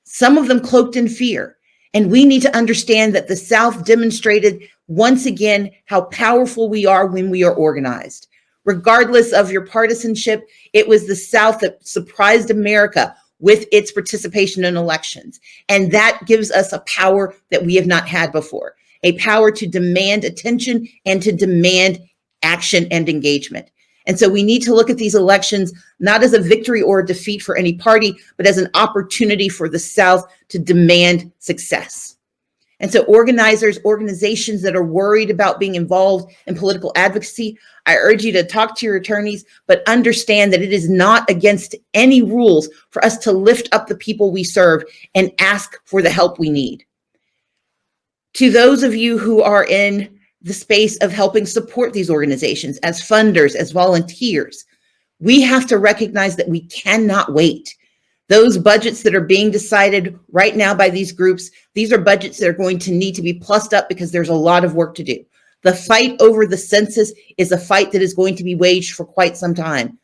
some of them cloaked in fear. And we need to understand that the South demonstrated once again how powerful we are when we are organized. Regardless of your partisanship, it was the South that surprised America with its participation in elections. And that gives us a power that we have not had before, a power to demand attention and to demand action and engagement. And so we need to look at these elections not as a victory or a defeat for any party, but as an opportunity for the South to demand success. And so organizations that are worried about being involved in political advocacy, I urge you to talk to your attorneys, but understand that it is not against any rules for us to lift up the people we serve and ask for the help we need. To those of you who are in the space of helping support these organizations as funders, as volunteers, we have to recognize that we cannot wait. Those budgets that are being decided right now by these groups, these are budgets that are going to need to be plussed up because there's a lot of work to do. The fight over the census is a fight that is going to be waged for quite some time.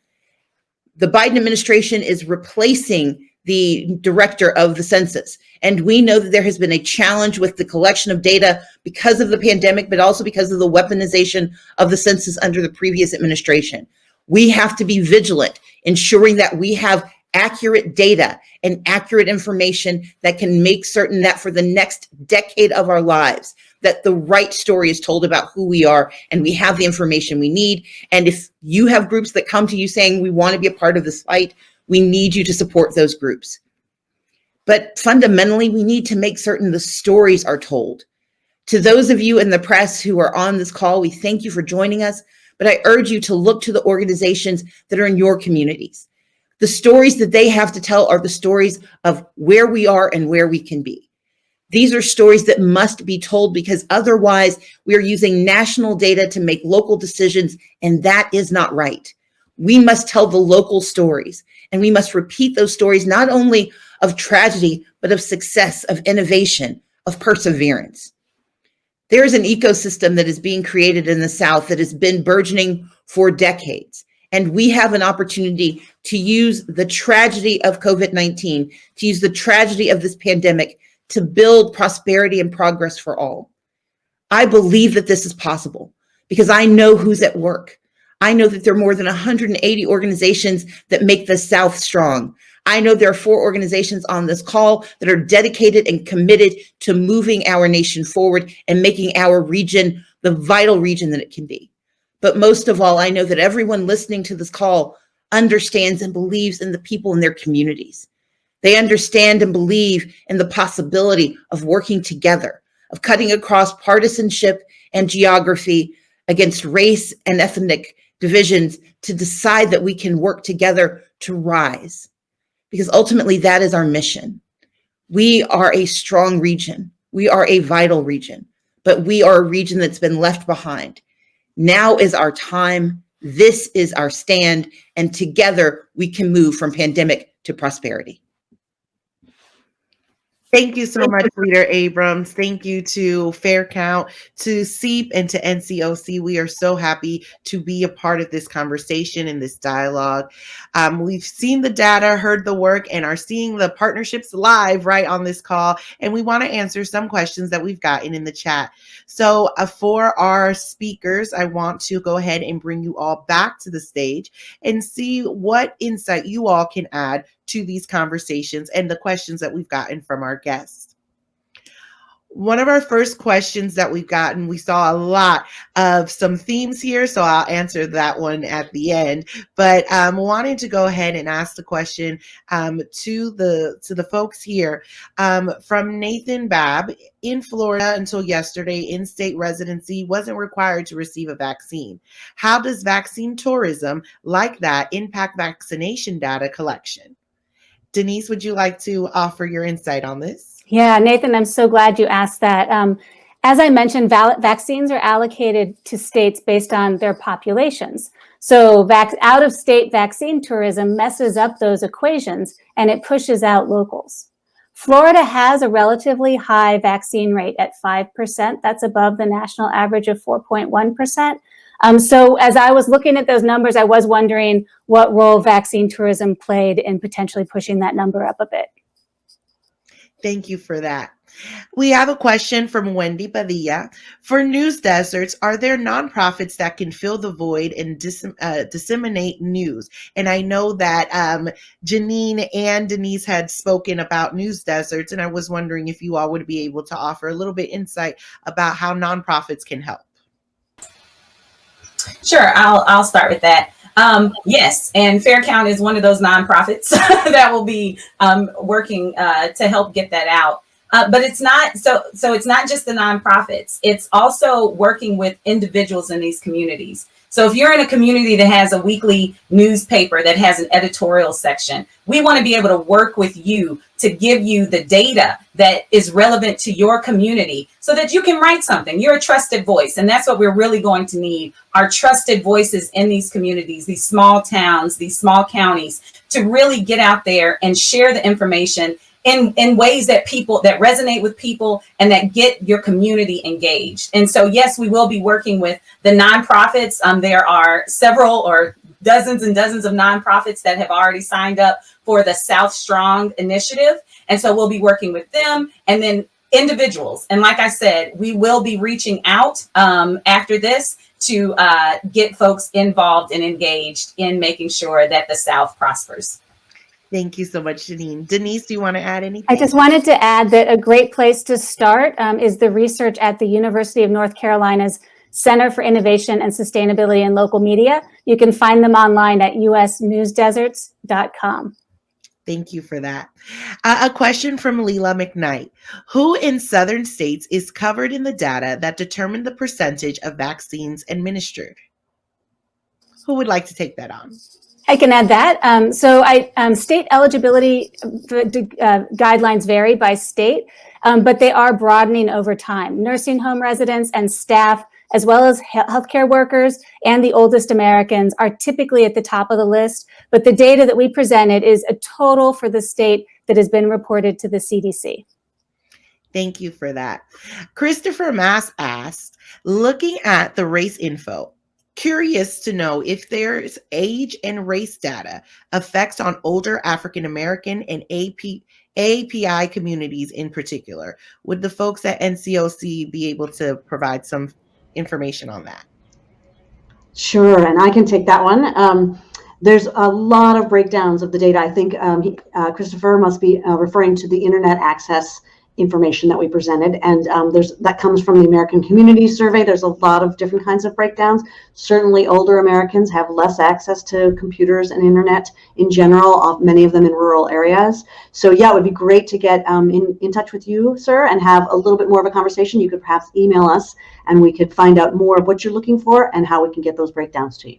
The Biden administration is replacing the director of the census. And we know that there has been a challenge with the collection of data because of the pandemic, but also because of the weaponization of the census under the previous administration. We have to be vigilant, ensuring that we have accurate data and accurate information that can make certain that for the next decade of our lives, that the right story is told about who we are and we have the information we need. And if you have groups that come to you saying, we want to be a part of this fight, we need you to support those groups. But fundamentally, we need to make certain the stories are told. To those of you in the press who are on this call, we thank you for joining us, but I urge you to look to the organizations that are in your communities. The stories that they have to tell are the stories of where we are and where we can be. These are stories that must be told, because otherwise we are using national data to make local decisions, and that is not right. We must tell the local stories, and we must repeat those stories, not only of tragedy, but of success, of innovation, of perseverance. There is an ecosystem that is being created in the South that has been burgeoning for decades. And we have an opportunity to use the tragedy of COVID-19, to use the tragedy of this pandemic to build prosperity and progress for all. I believe that this is possible because I know who's at work. I know that there are more than 180 organizations that make the South strong. I know there are 4 organizations on this call that are dedicated and committed to moving our nation forward and making our region the vital region that it can be. But most of all, I know that everyone listening to this call understands and believes in the people in their communities. They understand and believe in the possibility of working together, of cutting across partisanship and geography against race and ethnic divisions to decide that we can work together to rise. Because ultimately that is our mission. We are a strong region. We are a vital region, but we are a region that's been left behind. Now is our time. This is our stand, and together we can move from pandemic to prosperity. Thank you so much, Leader Abrams. Thank you to Fair Count, to SEEP, and to NCOC. We are so happy to be a part of this conversation and this dialogue. We've seen the data, heard the work, and are seeing the partnerships live right on this call. And we want to answer some questions that we've gotten in the chat. So for our speakers, I want to go ahead and bring you all back to the stage and see what insight you all can add to these conversations and the questions that we've gotten from our guests. One of our first questions that we've gotten, we saw a lot of some themes here, so I'll answer that one at the end. But wanting to go ahead and ask the question to the folks here from Nathan Babb. In Florida, until yesterday, in-state residency wasn't required to receive a vaccine. How does vaccine tourism like that impact vaccination data collection? Denice, would you like to offer your insight on this? Yeah, Nathan, I'm so glad you asked that. As I mentioned, vaccines are allocated to states based on their populations. So out-of-state vaccine tourism messes up those equations and it pushes out locals. Florida has a relatively high vaccine rate at 5%. That's above the national average of 4.1%. So as I was looking at those numbers, I was wondering what role vaccine tourism played in potentially pushing that number up a bit. Thank you for that. We have a question from Wendy Padilla. For news deserts, are there nonprofits that can fill the void and disseminate news? And I know that Jeanine and Denice had spoken about news deserts, and I was wondering if you all would be able to offer a little bit insight about how nonprofits can help. Sure, I'll start with that. Yes, and Fair Count is one of those nonprofits that will be working to help get that out. But it's not so it's not just the nonprofits. It's also working with individuals in these communities. So if you're in a community that has a weekly newspaper that has an editorial section, we want to be able to work with you to give you the data that is relevant to your community so that you can write something. You're a trusted voice. And that's what we're really going to need, are trusted voices in these communities, these small towns, these small counties, to really get out there and share the information in ways that resonate with people and that get your community engaged. And so, yes, we will be working with the nonprofits. There are several or dozens and dozens of nonprofits that have already signed up for the South Strong initiative. And so we'll be working with them and then individuals. And like I said, we will be reaching out after this to get folks involved and engaged in making sure that the South prospers. Thank you so much, Jeanine. Denice, do you want to add anything? I just wanted to add that a great place to start is the research at the University of North Carolina's Center for Innovation and Sustainability in Local Media. You can find them online at usnewsdeserts.com. Thank you for that. A question from Leela McKnight. Who in southern states is covered in the data that determine the percentage of vaccines administered? Who would like to take that on? I can add that. State eligibility guidelines vary by state, but they are broadening over time. Nursing home residents and staff, as well as healthcare workers and the oldest Americans, are typically at the top of the list. But the data that we presented is a total for the state that has been reported to the CDC. Thank you for that. Christopher Mass asked, looking at the race info, curious to know if there's age and race data effects on older African-American and API communities in particular. Would the folks at NCOC be able to provide some information on that? Sure, and I can take that one. There's a lot of breakdowns of the data. I think Christopher must be referring to the internet access information that we presented, and that comes from the American Community Survey. There's a lot of different kinds of breakdowns. Certainly older Americans have less access to computers and internet in general, many of them in rural areas. So yeah, it would be great to get in touch with you, sir, and have a little bit more of a conversation. You could perhaps email us and we could find out more of what you're looking for and how we can get those breakdowns to you.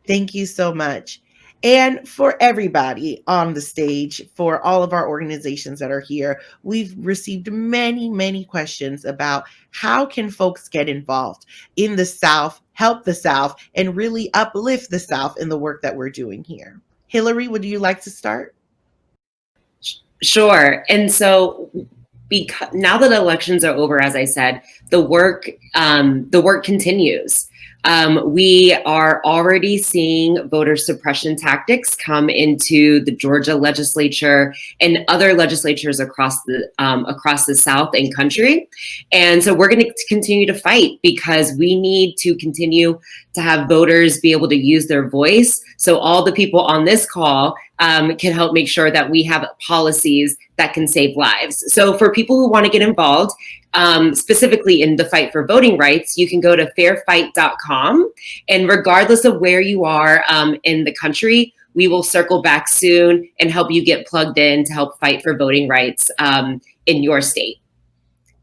Thank you so much. And for everybody on the stage, for all of our organizations that are here, we've received many, many questions about how can folks get involved in the South, help the South, and really uplift the South in the work that we're doing here. Hilary, would you like to start? Sure. And so now that elections are over, as I said, the work continues. We are already seeing voter suppression tactics come into the Georgia legislature and other legislatures across the South and country. And so we're going to continue to fight because we need to continue to have voters be able to use their voice. So all the people on this call can help make sure that we have policies that can save lives. So for people who want to get involved, specifically in the fight for voting rights, you can go to fairfight.com. And regardless of where you are in the country, we will circle back soon and help you get plugged in to help fight for voting rights in your state.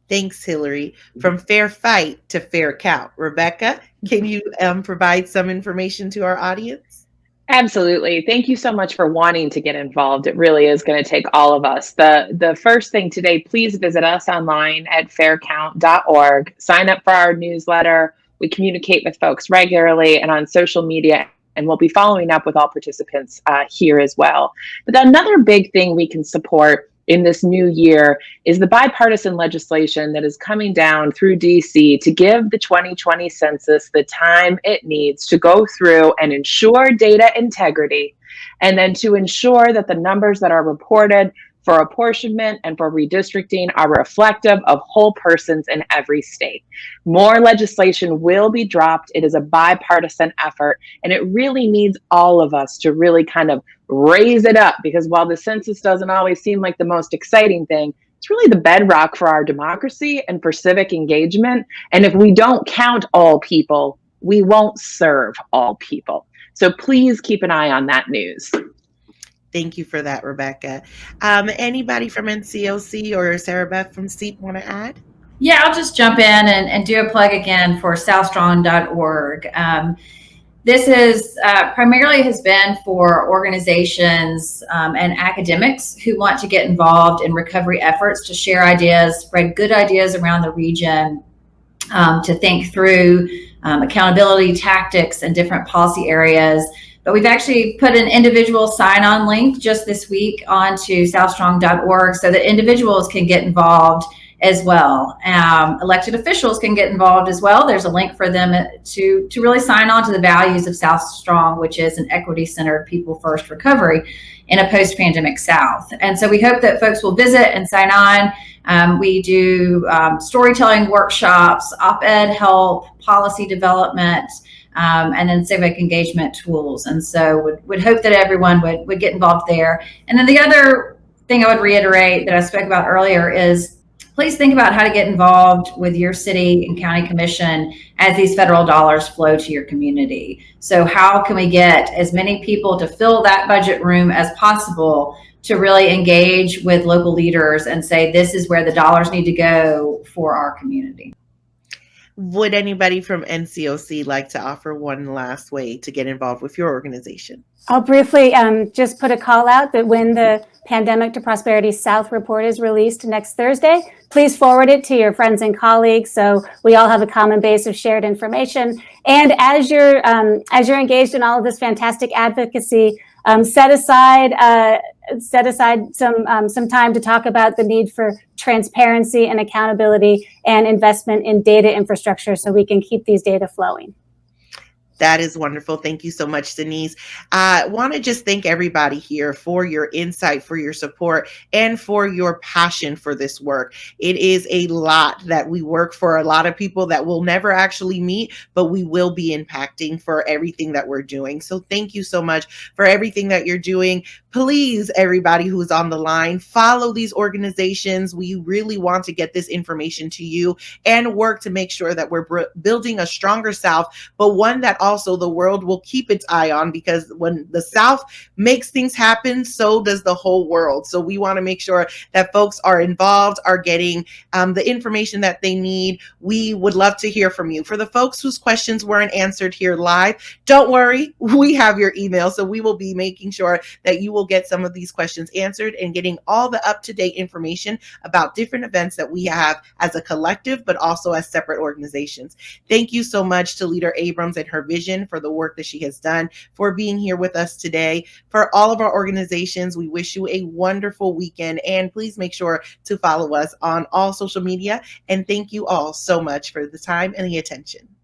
Thanks, Hilary. From fair fight to fair count. Rebecca, can you provide some information to our audience? Absolutely. Thank you so much for wanting to get involved. It really is going to take all of us. The first thing today, please visit us online at faircount.org. Sign up for our newsletter. We communicate with folks regularly and on social media, and we'll be following up with all participants here as well. But another big thing we can support in this new year is the bipartisan legislation that is coming down through DC to give the 2020 census the time it needs to go through and ensure data integrity, and then to ensure that the numbers that are reported for apportionment and for redistricting are reflective of whole persons in every state. More legislation will be dropped. It is a bipartisan effort, and it really needs all of us to really kind of raise it up, because while the census doesn't always seem like the most exciting thing, it's really the bedrock for our democracy and for civic engagement. And if we don't count all people, we won't serve all people. So please keep an eye on that news. Thank you for that, Rebecca. Anybody from NCOC or Sarah Beth from SEEP want to add? Yeah, I'll just jump in and do a plug again for southstrong.org. This is primarily has been for organizations and academics who want to get involved in recovery efforts, to share ideas, spread good ideas around the region, to think through accountability tactics and different policy areas. But we've actually put an individual sign-on link just this week onto southstrong.org so that individuals can get involved as well. Elected officials can get involved as well. There's a link for them to really sign on to the values of South Strong, which is an equity-centered, people-first recovery in a post-pandemic South. And so we hope that folks will visit and sign on. We do storytelling workshops, op-ed help, policy development, and then civic engagement tools. And so would hope that everyone would get involved there. And then the other thing I would reiterate that I spoke about earlier is please think about how to get involved with your city and county commission as these federal dollars flow to your community. So how can we get as many people to fill that budget room as possible to really engage with local leaders and say, this is where the dollars need to go for our community? Would anybody from NCOC like to offer one last way to get involved with your organization? I'll briefly just put a call out that when the Pandemic to Prosperity South report is released next Thursday, please forward it to your friends and colleagues so we all have a common base of shared information. And as you're engaged in all of this fantastic advocacy, set aside some time to talk about the need for transparency and accountability and investment in data infrastructure so we can keep these data flowing. That is wonderful. Thank you so much, Denice. I want to just thank everybody here for your insight, for your support, and for your passion for this work. It is a lot that we work for, a lot of people that we'll never actually meet, but we will be impacting for everything that we're doing. So thank you so much for everything that you're doing. Please, everybody who's on the line, follow these organizations. We really want to get this information to you and work to make sure that we're building a stronger South, but one that also the world will keep its eye on, because when the South makes things happen, so does the whole world. So we want to make sure that folks are involved, are getting the information that they need. We would love to hear from you. For the folks whose questions weren't answered here live, don't worry, we have your email. So we will be making sure that you will get some of these questions answered and getting all the up-to-date information about different events that we have as a collective, but also as separate organizations. Thank you so much to Leader Abrams and her vision for the work that she has done, for being here with us today. For all of our organizations, we wish you a wonderful weekend, and please make sure to follow us on all social media. And thank you all so much for the time and the attention.